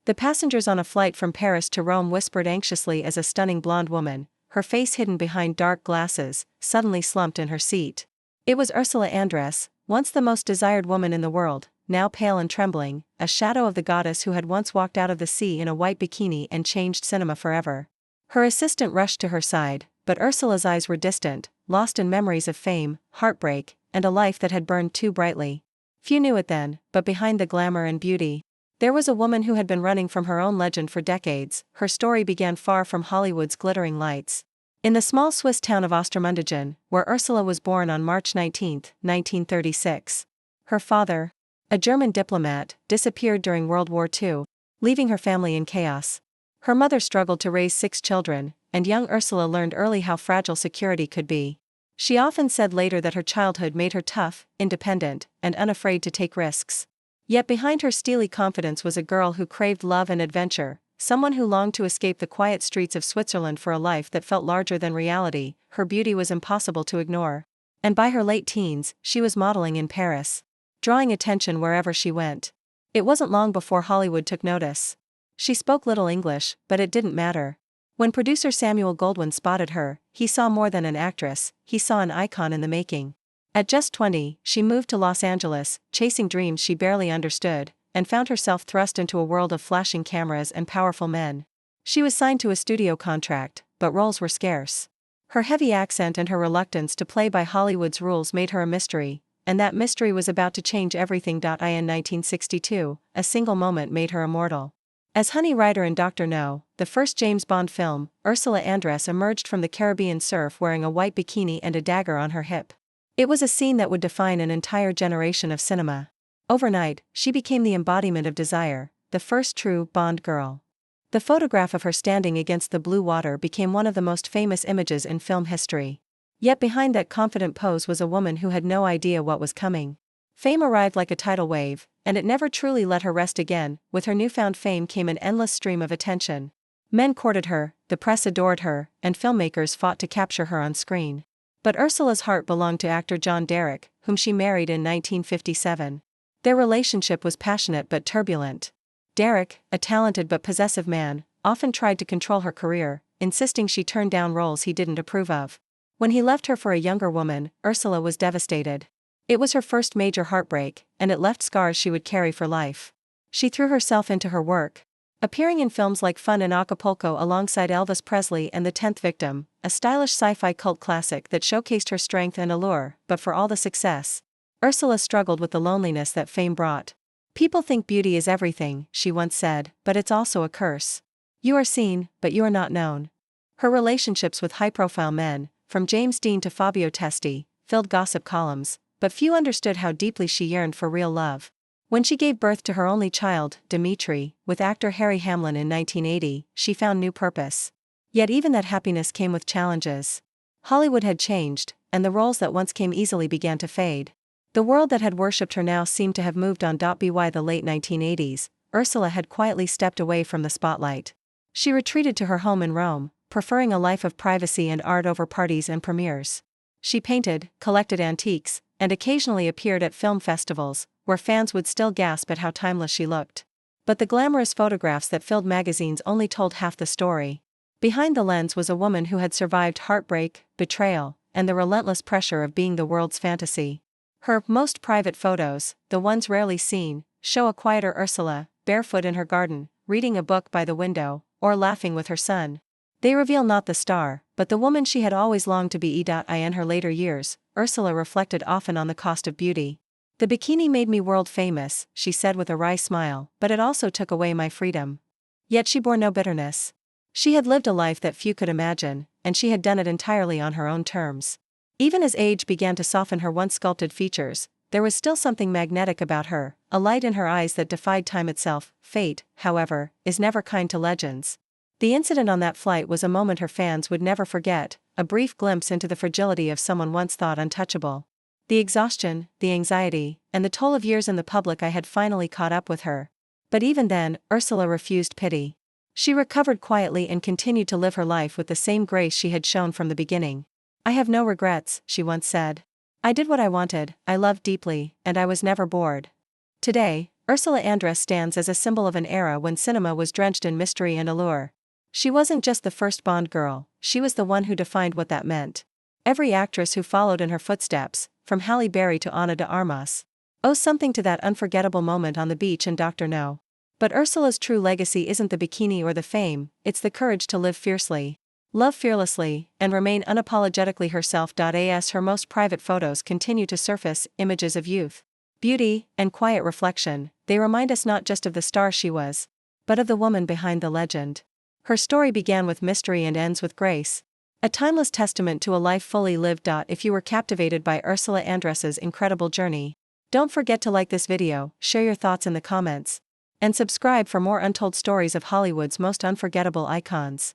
The passengers on a flight from Paris to Rome whispered anxiously as a stunning blonde woman, her face hidden behind dark glasses, suddenly slumped in her seat. It was Ursula Andress, once the most desired woman in the world, now pale and trembling, a shadow of the goddess who had once walked out of the sea in a white bikini and changed cinema forever. Her assistant rushed to her side, but Ursula's eyes were distant, lost in memories of fame, heartbreak, and a life that had burned too brightly. Few knew it then, but behind the glamour and beauty, there was a woman who had been running from her own legend for decades. Her story began far from Hollywood's glittering lights. In the small Swiss town of Ostermundigen, where Ursula was born on March 19, 1936. Her father, a German diplomat, disappeared during World War II, leaving her family in chaos. Her mother struggled to raise 6 children, and young Ursula learned early how fragile security could be. She often said later that her childhood made her tough, independent, and unafraid to take risks. Yet behind her steely confidence was a girl who craved love and adventure, someone who longed to escape the quiet streets of Switzerland for a life that felt larger than reality. Her beauty was impossible to ignore. And by her late teens, she was modeling in Paris, drawing attention wherever she went. It wasn't long before Hollywood took notice. She spoke little English, but it didn't matter. When producer Samuel Goldwyn spotted her, he saw more than an actress, he saw an icon in the making. At just 20, she moved to Los Angeles, chasing dreams she barely understood, and found herself thrust into a world of flashing cameras and powerful men. She was signed to a studio contract, but roles were scarce. Her heavy accent and her reluctance to play by Hollywood's rules made her a mystery, and that mystery was about to change everything. In 1962, a single moment made her immortal. As Honey Rider in Dr. No, the first James Bond film, Ursula Andress emerged from the Caribbean surf wearing a white bikini and a dagger on her hip. It was a scene that would define an entire generation of cinema. Overnight, she became the embodiment of desire, the first true Bond girl. The photograph of her standing against the blue water became one of the most famous images in film history. Yet behind that confident pose was a woman who had no idea what was coming. Fame arrived like a tidal wave, and it never truly let her rest again. With her newfound fame came an endless stream of attention. Men courted her, the press adored her, and filmmakers fought to capture her on screen. But Ursula's heart belonged to actor John Derek, whom she married in 1957. Their relationship was passionate but turbulent. Derek, a talented but possessive man, often tried to control her career, insisting she turn down roles he didn't approve of. When he left her for a younger woman, Ursula was devastated. It was her first major heartbreak, and it left scars she would carry for life. She threw herself into her work, appearing in films like Fun in Acapulco alongside Elvis Presley and The 10th Victim, a stylish sci-fi cult classic that showcased her strength and allure. But for all the success, Ursula struggled with the loneliness that fame brought. "People think beauty is everything," she once said, "but it's also a curse. You are seen, but you are not known." Her relationships with high-profile men, from James Dean to Fabio Testi, filled gossip columns, but few understood how deeply she yearned for real love. When she gave birth to her only child, Dimitri, with actor Harry Hamlin in 1980, she found new purpose. Yet even that happiness came with challenges. Hollywood had changed, and the roles that once came easily began to fade. The world that had worshipped her now seemed to have moved on. By the late 1980s, Ursula had quietly stepped away from the spotlight. She retreated to her home in Rome, preferring a life of privacy and art over parties and premieres. She painted, collected antiques, and occasionally appeared at film festivals, where fans would still gasp at how timeless she looked. But the glamorous photographs that filled magazines only told half the story. Behind the lens was a woman who had survived heartbreak, betrayal, and the relentless pressure of being the world's fantasy. Her most private photos, the ones rarely seen, show a quieter Ursula, barefoot in her garden, reading a book by the window, or laughing with her son. They reveal not the star, but the woman she had always longed to be. In her later years, Ursula reflected often on the cost of beauty. "The bikini made me world famous," she said with a wry smile, "but it also took away my freedom." Yet she bore no bitterness. She had lived a life that few could imagine, and she had done it entirely on her own terms. Even as age began to soften her once sculpted features, there was still something magnetic about her, a light in her eyes that defied time itself. Fate, however, is never kind to legends. The incident on that flight was a moment her fans would never forget, a brief glimpse into the fragility of someone once thought untouchable. The exhaustion, the anxiety, and the toll of years in the public eye had finally caught up with her. But even then, Ursula refused pity. She recovered quietly and continued to live her life with the same grace she had shown from the beginning. "I have no regrets," she once said. "I did what I wanted, I loved deeply, and I was never bored." Today, Ursula Andress stands as a symbol of an era when cinema was drenched in mystery and allure. She wasn't just the first Bond girl, she was the one who defined what that meant. Every actress who followed in her footsteps, from Halle Berry to Ana de Armas, owes something to that unforgettable moment on the beach in Dr. No. But Ursula's true legacy isn't the bikini or the fame, it's the courage to live fiercely, love fearlessly, and remain unapologetically herself. As her most private photos continue to surface, images of youth, beauty, and quiet reflection, they remind us not just of the star she was, but of the woman behind the legend. Her story began with mystery and ends with grace, a timeless testament to a life fully lived. If you were captivated by Ursula Andress's incredible journey, don't forget to like this video, share your thoughts in the comments, and subscribe for more untold stories of Hollywood's most unforgettable icons.